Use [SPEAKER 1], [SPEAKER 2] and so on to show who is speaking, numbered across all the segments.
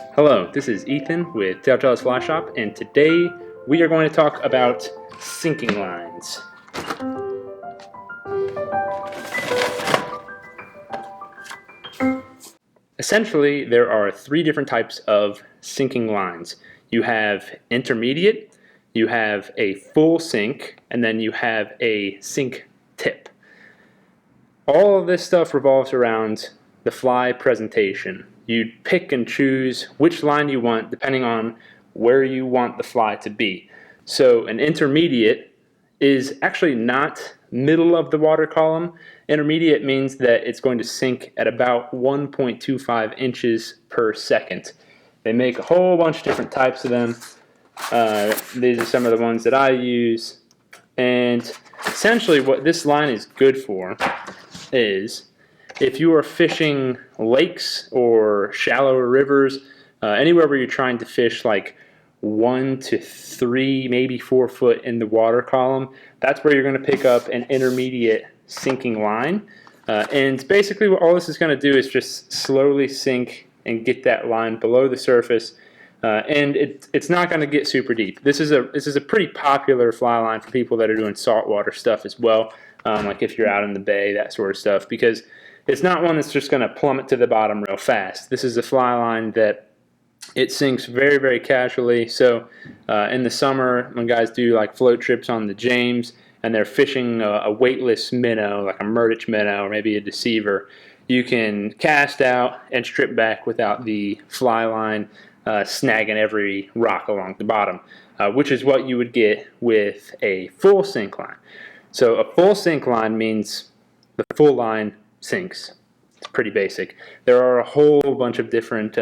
[SPEAKER 1] Hello, this is Ethan with Telltale's Fly Shop, and today we are going to talk about sinking lines. Essentially, there are three different types of sinking lines. You have intermediate, you have a full sink, and then you have a sink tip. All of this stuff revolves around the fly presentation. You pick and choose which line you want depending on where you want the fly to be. So an intermediate is actually not middle of the water column. Intermediate means that it's going to sink at about 1.25 inches per second. They make a whole bunch of different types of them. These are some of the ones that I use. And essentially what this line is good for is if you are fishing lakes or shallower rivers, anywhere where you're trying to fish like 1 to 3, maybe 4 foot in the water column, that's where you're going to pick up an intermediate sinking line. And basically what all this is going to do is just slowly sink and get that line below the surface. And it's not going to get super deep. This is a pretty popular fly line for people that are doing saltwater stuff as well, like if you're out in the bay, that sort of stuff, because it's not one that's just going to plummet to the bottom real fast. This is a fly line that it sinks very, very casually. So in the summer, when guys do like float trips on the James and they're fishing a weightless minnow, like a Murtich minnow or maybe a deceiver, you can cast out and strip back without the fly line snagging every rock along the bottom, which is what you would get with a full sink line. So a full sink line means the full line sinks. It's pretty basic. There are a whole bunch of different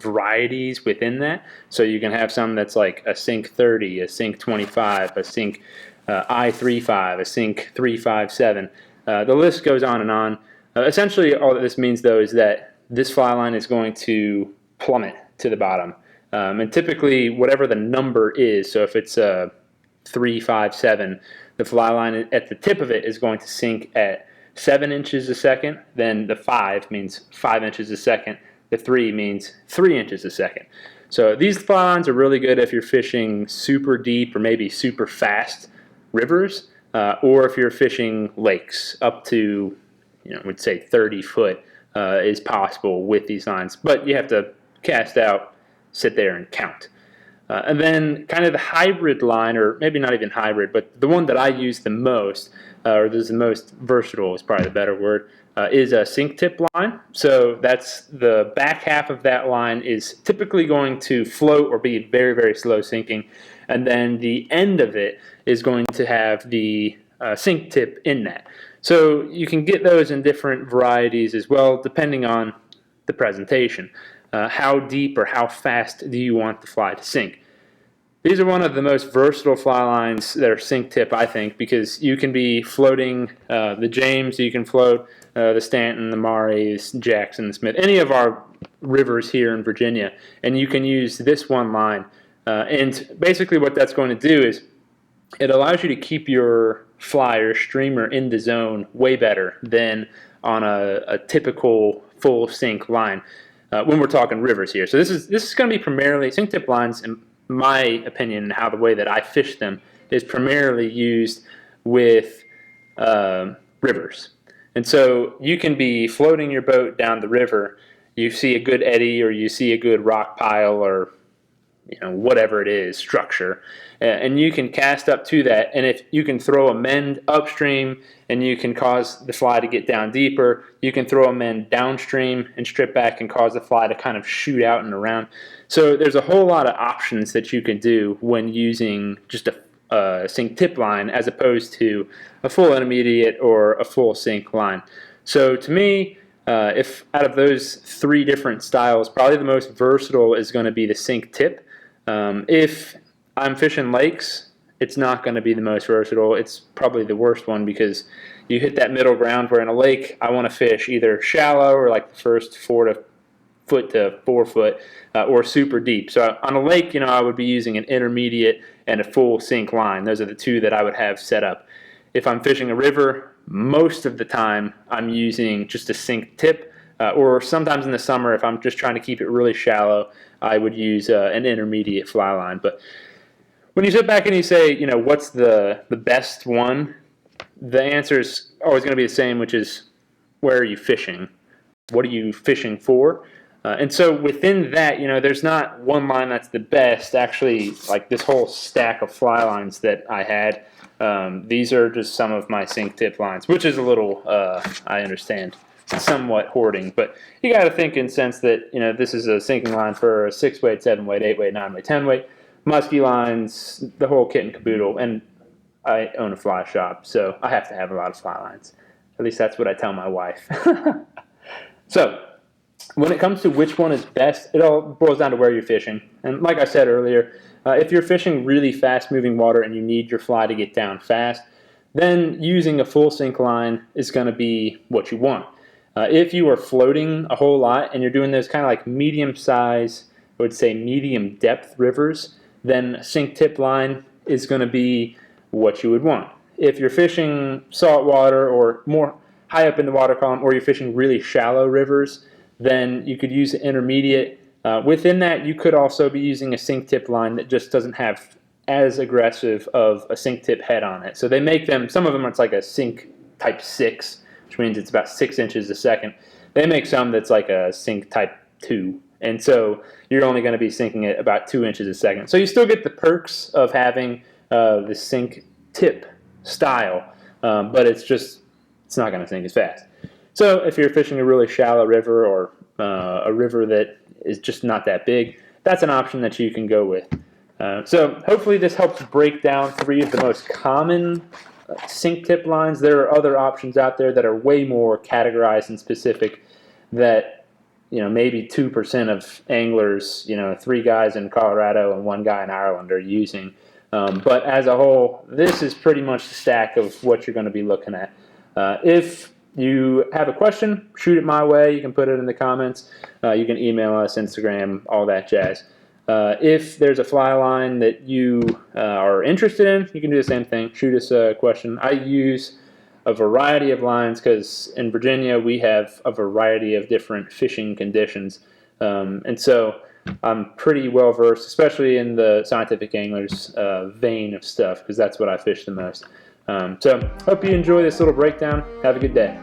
[SPEAKER 1] varieties within that. So you can have some that's like a sink 30, a sink 25, a sink I-35, a sink 357. The list goes on and on. Essentially, all that this means, though, is that this fly line is going to plummet to the bottom. And typically, whatever the number is, so if it's a 357, the fly line at the tip of it is going to sink at 7 inches a second. Then the 5 means 5 inches a second. The 3 means 3 inches a second. So these fly lines are really good if you're fishing super deep or maybe super fast rivers, or if you're fishing lakes up to, we'd say 30 foot is possible with these lines. But you have to cast out, sit there, and count. And then kind of the hybrid line, or maybe not even hybrid, but the one that I use the most, or is the most versatile is probably the better word, is a sink tip line. So that's the back half of that line is typically going to float or be very, very slow sinking. And then the end of it is going to have the sink tip in that. So you can get those in different varieties as well, depending on the presentation. How deep or how fast do you want the fly to sink? These are one of the most versatile fly lines that are sink tip, I think, because you can be floating the James, you can float the Stanton, the Maury, the Jackson, the Smith, any of our rivers here in Virginia, and you can use this one line. And basically what that's going to do is it allows you to keep your fly or streamer in the zone way better than on a typical full sink line. When we're talking rivers here. So this is going to be primarily sink tip lines, in my opinion, and how the way that I fish them is primarily used with rivers. And so you can be floating your boat down the river, you see a good eddy or you see a good rock pile or whatever it is, structure, and you can cast up to that, and if you can throw a mend upstream and you can cause the fly to get down deeper, you can throw a mend downstream and strip back and cause the fly to kind of shoot out and around. So there's a whole lot of options that you can do when using just a sink tip line as opposed to a full intermediate or a full sink line. So to me, if out of those three different styles, probably the most versatile is going to be the sink tip. If I'm fishing lakes, it's not going to be the most versatile. It's probably the worst one because you hit that middle ground where in a lake I want to fish either shallow or like the first 4 foot to 4 foot or super deep. So on a lake, I would be using an intermediate and a full sink line. Those are the two that I would have set up. If I'm fishing a river, most of the time I'm using just a sink tip or sometimes in the summer, if I'm just trying to keep it really shallow, I would use an intermediate fly line. But when you sit back and you say, what's the best one, the answer is always going to be the same, which is, where are you fishing? What are you fishing for? And so within that, there's not one line that's the best. Actually, like this whole stack of fly lines that I had, these are just some of my sink tip lines, which is a little, I understand, somewhat hoarding. But you got to think in sense that, this is a sinking line for a 6-weight, 7-weight, 8-weight, 9-weight, 10-weight, musky lines, the whole kit and caboodle. And I own a fly shop, so I have to have a lot of fly lines. At least that's what I tell my wife. So when it comes to which one is best, it all boils down to where you're fishing. And like I said earlier, if you're fishing really fast-moving water and you need your fly to get down fast, then using a full sink line is going to be what you want. If you are floating a whole lot and you're doing those kind of like medium-size, I would say medium-depth rivers, then a sink tip line is going to be what you would want. If you're fishing saltwater or more high up in the water column, or you're fishing really shallow rivers, then you could use an intermediate. Within that, you could also be using a sink tip line that just doesn't have as aggressive of a sink tip head on it. So they make them, some of them it's like a sink type 6, which means it's about 6 inches a second. They make some that's like a sink type 2. And so you're only going to be sinking it about 2 inches a second. So you still get the perks of having the sink tip style, but it's not going to sink as fast. So if you're fishing a really shallow river or a river that is just not that big, that's an option that you can go with. So hopefully this helps break down 3 of the most common sink tip lines. There are other options out there that are way more categorized and specific that maybe 2% of anglers, 3 guys in Colorado and 1 guy in Ireland are using. But as a whole, this is pretty much the stack of what you're going to be looking at. If you have a question, shoot it my way. You can put it in the comments. You can email us, Instagram, all that jazz. If there's a fly line that you are interested in, you can do the same thing. Shoot us a question. I use a variety of lines because in Virginia we have a variety of different fishing conditions. And so I'm pretty well versed, especially in the scientific anglers vein of stuff, because that's what I fish the most. So hope you enjoy this little breakdown. Have a good day.